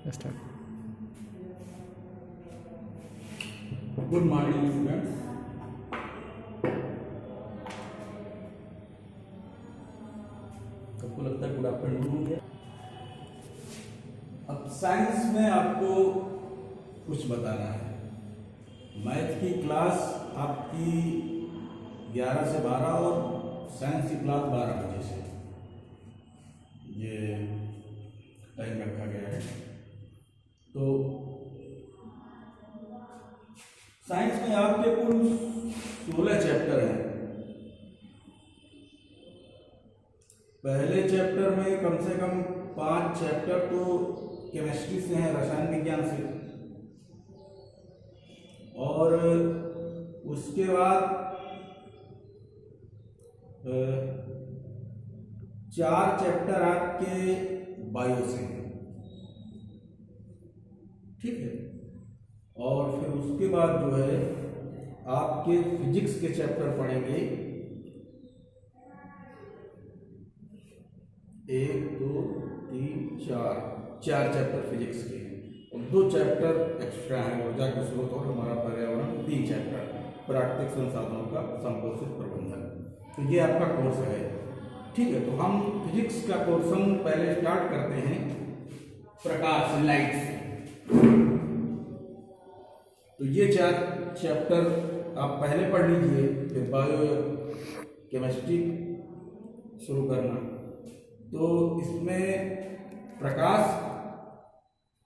Start. Good morning students. सबको लगता है गुड आफ्टरनून हो गया। अब साइंस में आपको कुछ बताना है। मैथ की क्लास आपकी 11 से 12 और साइंस की क्लास 12 बजे से ये टाइम रखा गया है। तो साइंस में आपके कुल 16 चैप्टर हैं। पहले चैप्टर में कम से कम 5 चैप्टर तो केमिस्ट्री से हैं, रसायन विज्ञान से, और उसके बाद 4 चैप्टर आपके बायो से हैं, ठीक है। और फिर उसके बाद जो है आपके फिजिक्स के चैप्टर पढ़ेंगे 1 2 3 4 चैप्टर फिजिक्स के हैं और 2 चैप्टर एक्स्ट्रा हैं, ऊर्जा के स्रोत और हमारा पर्यावरण। 3 चैप्टर प्राकृतिक संसाधनों का संपोषित प्रबंधन। तो ये आपका कोर्स है, ठीक है। तो हम फिजिक्स का कोर्स हम पहले स्टार्ट करते हैं प्रकाश, लाइट से। तो ये 4 चैप्टर आप पहले पढ़ लीजिए, फिर बायो केमिस्ट्री शुरू करना। तो इसमें प्रकाश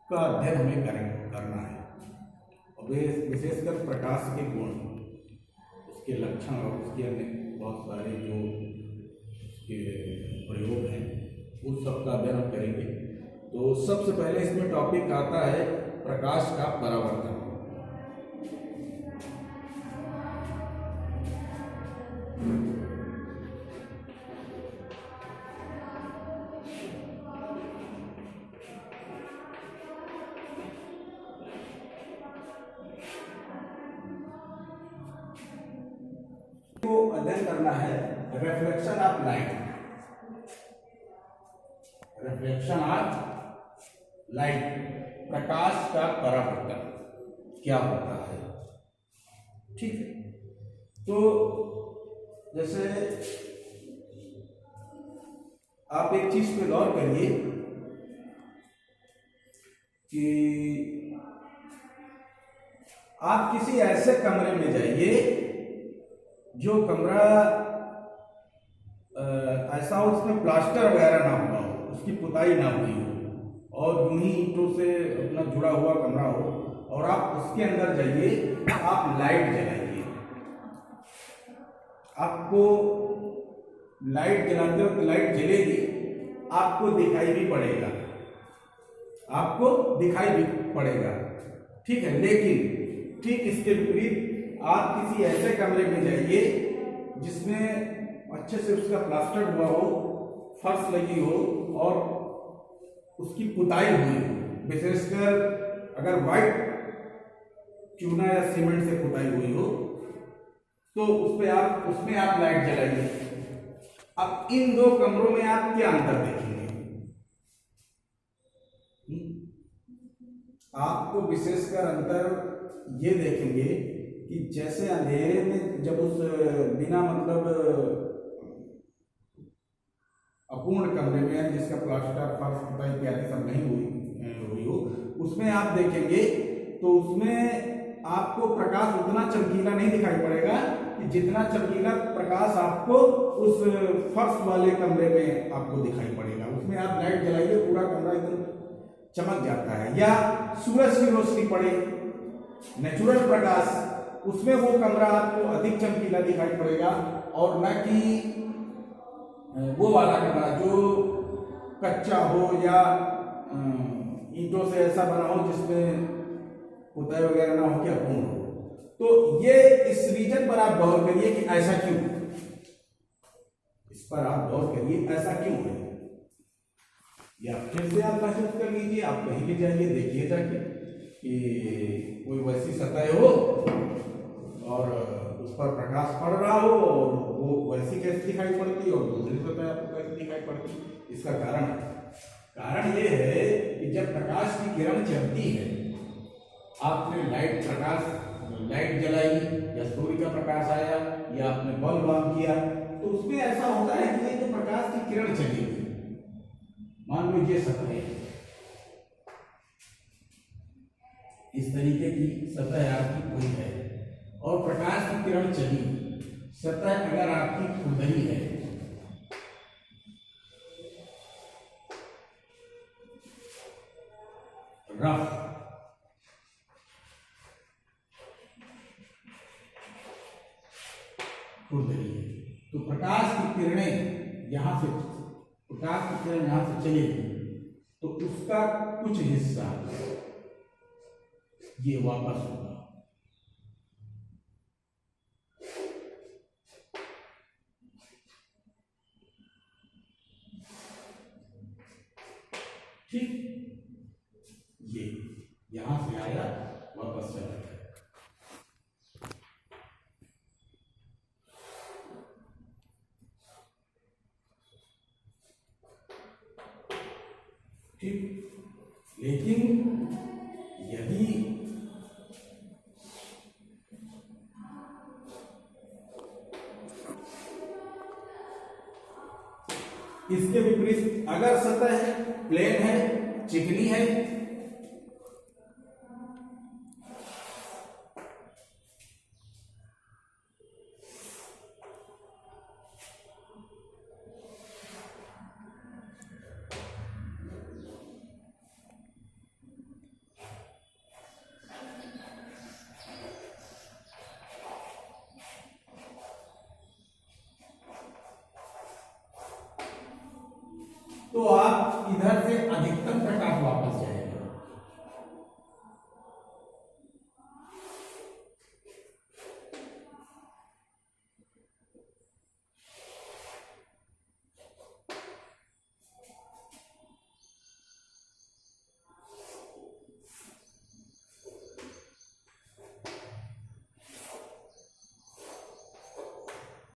का अध्ययन हमें करना है, और विशेषकर प्रकाश के गुण, उसके लक्षण और उसके अन्य बहुत सारे जो उसके प्रयोग हैं, उस सब का अध्ययन हम करेंगे। तो सबसे पहले इसमें टॉपिक आता है प्रकाश का परावर्तन। को अध्ययन करना है reflection of light. Reflection of light, प्रकाश का परावर्तन क्या होता है, ठीक है। तो जैसे आप एक चीज पे गौर करिए कि आप किसी ऐसे कमरे में जाइए जो कमरा ऐसा हो उसमें प्लास्टर वगैरह ना हुआ हो, उसकी पुताई ना हुई हो, और यूं ही ईंटों से अपना जुड़ा हुआ कमरा हो, और आप उसके अंदर जाइए, आप लाइट जलाइए। आपको लाइट जलाते वक्त लाइट जलेगी, आपको दिखाई भी पड़ेगा, आपको दिखाई भी पड़ेगा, ठीक है। लेकिन ठीक इसके विपरीत आप किसी ऐसे कमरे में जाइए जिसमें अच्छे से उसका प्लास्टर हुआ हो, फर्श लगी हो और उसकी पुताई हुई हो, विशेषकर अगर व्हाइट चूना या सीमेंट से पुताई हुई हो, तो उसमें आप लाइट जलाइए। अब इन 2 कमरों में आप क्या अंतर देखेंगे? आपको विशेषकर अंतर ये देखेंगे कि जैसे अंधेरे में जब उस बिना मतलब अपूर्ण कमरे में जिसका प्लास्टर, फर्श, पुताई इत्यादि सब नहीं हुई हो, उसमें आप देखेंगे तो उसमें आपको प्रकाश उतना चमकीला नहीं दिखाई पड़ेगा कि जितना चमकीला प्रकाश आपको उस फर्श वाले कमरे में आपको दिखाई पड़ेगा। उसमें आप लाइट जलाइए, पूरा कमरा एकदम चमक जाता है। या सूरज की रोशनी पड़े, नेचुरल प्रकाश, उसमें वो कमरा आपको अधिक चमकीला दिखाई पड़ेगा, और न कि वो वाला कमरा जो कच्चा हो या ईंटों से ऐसा बना हो जिसमें पुताई वगैरह ना हो, क्या अपूर्ण हो। तो ये इस रीजन पर आप गौर करिए कि ऐसा क्यों, इस पर आप गौर करिए ऐसा क्यों है। या फिर से आप महसूस कर लीजिए, आप कहीं भी जाइए, देखिए जाके कि कोई वैसी सतह हो और उस पर प्रकाश पड़ रहा हो, और वो वैसी कैसे दिखाई पड़ती है और दूसरी सतह आपको कैसे दिखाई पड़ती है। इसका कारण ये है कि जब प्रकाश की किरण चलती है, आपने लाइट जलाई या सूर्य का प्रकाश आया या आपने बल्ब ऑन किया, तो उसमें ऐसा होता है कि ये जो प्रकाश की किरण चली हुई, मान लो ये सतह है, इस तरीके की सतह आपकी कोई है और प्रकाश की किरण चली, सतह अगर आपकी खुरदरी है, रफ, खुरदरी है, तो प्रकाश की किरण यहां से चलेगी, तो उसका कुछ हिस्सा ये वापस होगा। ठीक, ये यहां से आया वापस चला गया। ठीक, लेकिन यदि इसके विपरीत अगर सतह है, प्लेन है, चिकनी है, तो आप इधर से अधिकतम